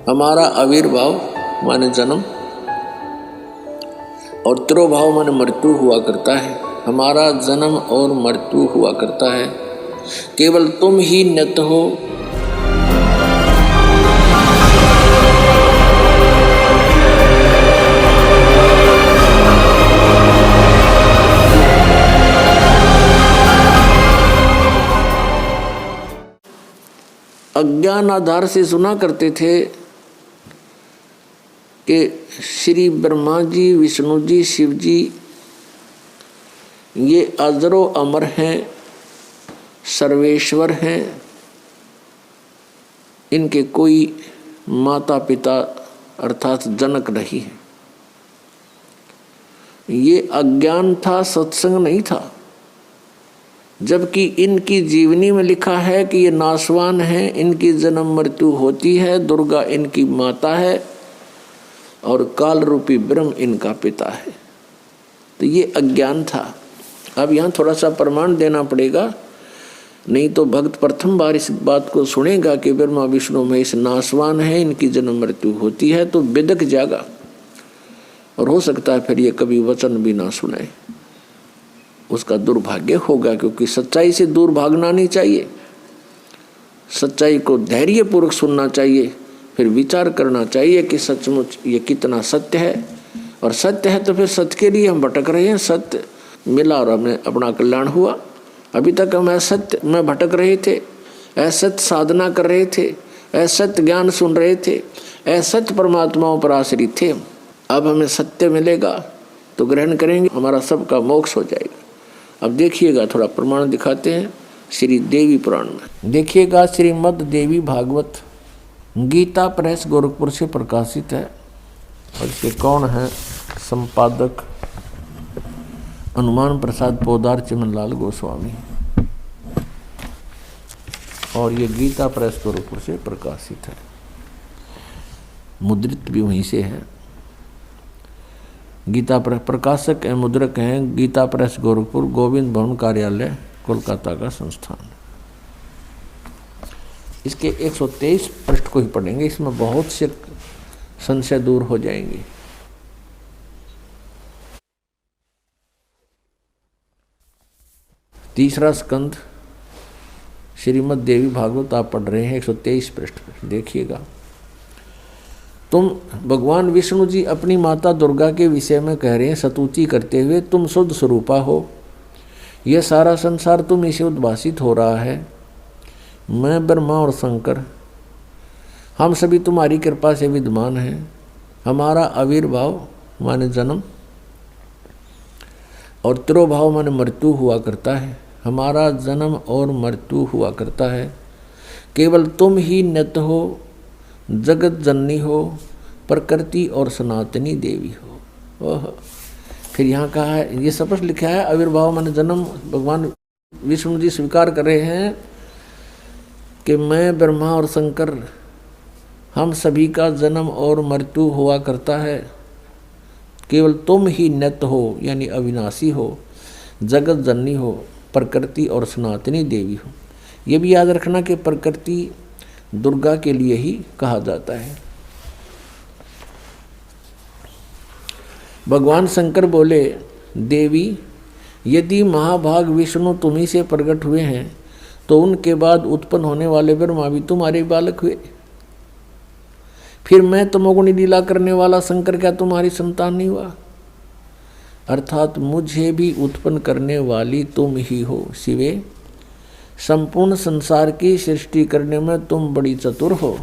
हमारा आविर्भाव माने जन्म और तिरोभाव माने मृत्यु हुआ करता है। हमारा जन्म और मृत्यु हुआ करता है, केवल तुम ही नित्य हो। अज्ञान आधार से सुना करते थे कि श्री ब्रह्मा जी, विष्णु जी, शिव जी ये अजरो अमर हैं, सर्वेश्वर हैं, इनके कोई माता पिता अर्थात जनक नहीं है। ये अज्ञान था, सत्संग नहीं था। जबकि इनकी जीवनी में लिखा है कि ये नाशवान है, इनकी जन्म मृत्यु होती है, दुर्गा इनकी माता है और काल रूपी ब्रह्म इनका पिता है। तो ये अज्ञान था। अब यहाँ थोड़ा सा प्रमाण देना पड़ेगा, नहीं तो भक्त प्रथम बार इस बात को सुनेगा कि ब्रह्मा विष्णु महेश नाशवान है, इनकी जन्म मृत्यु होती है, तो बिदक जाएगा और हो सकता है फिर ये कभी वचन भी ना सुने। उसका दुर्भाग्य होगा, क्योंकि सच्चाई से दूर भागना नहीं चाहिए। सच्चाई को धैर्यपूर्वक सुनना चाहिए, फिर विचार करना चाहिए कि सचमुच ये कितना सत्य है। और सत्य है तो फिर सत्य के लिए हम भटक रहे हैं। सत्य मिला और हमें अपना कल्याण हुआ। अभी तक हम असत्य में भटक रहे थे, असत्य साधना कर रहे थे, असत्य ज्ञान सुन रहे थे, असत्य परमात्माओं पर आश्रित थे। अब हमें सत्य मिलेगा तो ग्रहण करेंगे, हमारा सबका मोक्ष हो जाएगा। अब देखिएगा, थोड़ा प्रमाण दिखाते हैं श्री देवी पुराण में। देखिएगा, श्रीमद् देवी भागवत गीता प्रेस गोरखपुर से प्रकाशित है। और इसके कौन है संपादक? हनुमान प्रसाद पोदार चिमनलाल गोस्वामी। और ये गीता प्रेस गोरखपुर से प्रकाशित है, मुद्रित भी वहीं से है। गीता प्रेस प्रकाशक एवं मुद्रक हैं गीता प्रेस गोरखपुर, गोविंद भवन कार्यालय, कोलकाता का संस्थान। इसके 123 पृष्ठ को ही पढ़ेंगे, इसमें बहुत से संशय दूर हो जाएंगे। तीसरा स्कंद श्रीमद् देवी भागवत आप पढ़ रहे हैं, 123 पृष्ठ पर देखिएगा। तुम भगवान विष्णु जी अपनी माता दुर्गा के विषय में कह रहे हैं स्तुति करते हुए, तुम शुद्ध स्वरूपा हो, यह सारा संसार तुम से उद्भासित हो रहा है। मैं ब्रह्मा और शंकर हम सभी तुम्हारी कृपा से विद्यमान हैं। हमारा आविर्भाव माने जन्म और तिरोभाव माने मृत्यु हुआ करता है। हमारा जन्म और मृत्यु हुआ करता है, केवल तुम ही नित्य हो, जगत जननी हो, प्रकृति और सनातनी देवी हो। ओह, फिर यहाँ कहा है, ये स्पष्ट लिखा है आविर्भाव माने जन्म। भगवान विष्णु जी स्वीकार कर रहे हैं कि मैं ब्रह्मा और शंकर हम सभी का जन्म और मृत्यु हुआ करता है, केवल तुम ही नित्य हो यानी अविनाशी हो, जगत जननी हो, प्रकृति और सनातनी देवी हो। ये भी याद रखना कि प्रकृति दुर्गा के लिए ही कहा जाता है। भगवान शंकर बोले, देवी यदि महाभाग विष्णु तुम्ही से प्रकट हुए हैं तो उनके बाद उत्पन्न होने वाले ब्रह्मा भी तुम्हारे बालक हुए। फिर मैं तमोगुणी लीला करने वाला शंकर क्या तुम्हारी संतान नहीं हुआ? अर्थात मुझे भी उत्पन्न करने वाली तुम ही हो शिवे। संपूर्ण संसार की सृष्टि करने में तुम बड़ी चतुर हो।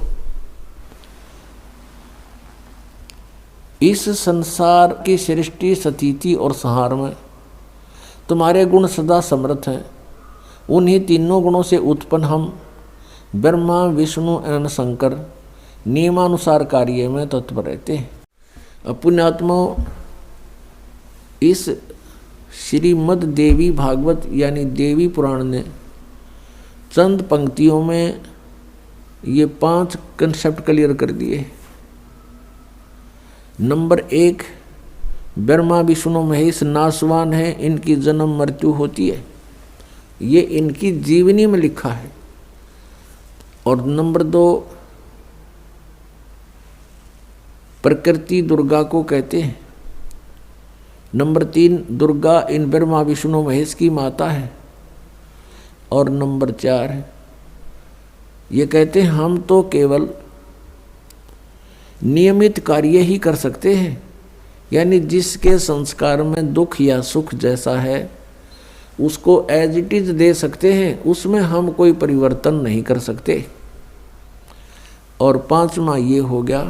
इस संसार की सृष्टि, स्थिति और संहार में तुम्हारे गुण सदा समर्थ हैं। उन्हीं तीनों गुणों से उत्पन्न हम ब्रह्मा, विष्णु एवं शंकर नियमानुसार कार्य में तत्पर रहते हैं। पुण्यात्मा, इस श्रीमद् देवी भागवत यानी देवी पुराण ने चंद पंक्तियों में ये 5 कंसेप्ट क्लियर कर दिए। नंबर 1, ब्रह्मा विष्णु महेश नाशवान है, इनकी जन्म मृत्यु होती है, ये इनकी जीवनी में लिखा है। और नंबर 2, प्रकृति दुर्गा को कहते हैं। नंबर 3, दुर्गा इन ब्रह्मा विष्णु महेश की माता है। और नंबर 4, ये कहते हैं हम तो केवल नियमित कार्य ही कर सकते हैं, यानी जिसके संस्कार में दुख या सुख जैसा है उसको एज इट इज दे सकते हैं, उसमें हम कोई परिवर्तन नहीं कर सकते। और 5वां ये हो गया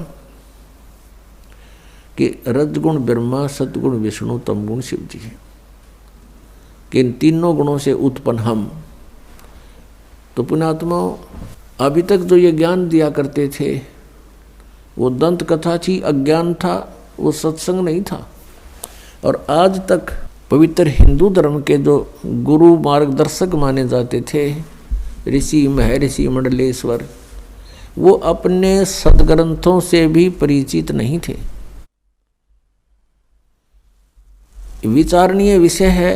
कि रजगुण ब्रह्मा, सतगुण विष्णु, तमगुण शिव जी है, कि इन तीनों गुणों से उत्पन्न हम। तो पुण्यात्माओं, अभी तक जो ये ज्ञान दिया करते थे वो दंत कथा थी, अज्ञान था, वो सत्संग नहीं था। और आज तक पवित्र हिंदू धर्म के जो गुरु मार्गदर्शक माने जाते थे, ऋषि महर्षि मंडलेश्वर, वो अपने सदग्रंथों से भी परिचित नहीं थे। विचारणीय विषय है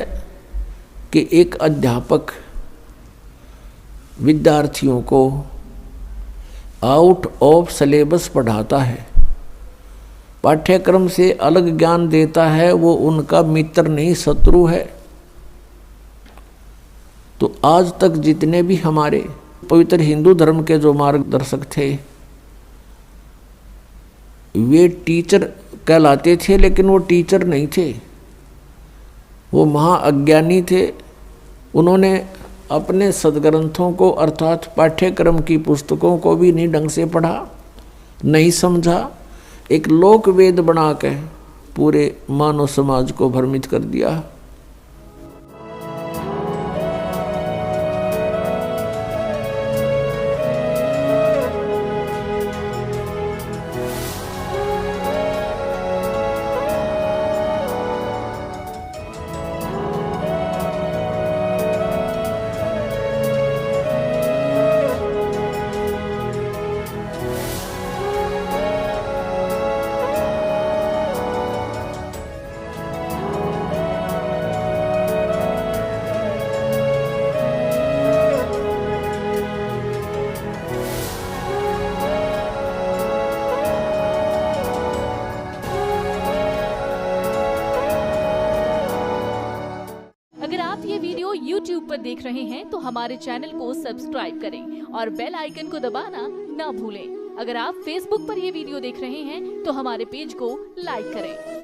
कि एक अध्यापक विद्यार्थियों को आउट ऑफ सिलेबस पढ़ाता है, पाठ्यक्रम से अलग ज्ञान देता है, वो उनका मित्र नहीं शत्रु है। तो आज तक जितने भी हमारे पवित्र हिंदू धर्म के जो मार्गदर्शक थे वे टीचर कहलाते थे, लेकिन वो टीचर नहीं थे, वो महाअज्ञानी थे। उन्होंने अपने सदग्रंथों को अर्थात पाठ्यक्रम की पुस्तकों को भी नहीं ढंग से पढ़ा, नहीं समझा, एक लोक वेद बना के पूरे मानव समाज को भ्रमित कर दिया। अगर आप ये वीडियो YouTube पर देख रहे हैं तो हमारे चैनल को सब्सक्राइब करें और बेल आइकन को दबाना ना भूलें। अगर आप Facebook पर ये वीडियो देख रहे हैं तो हमारे पेज को लाइक करें।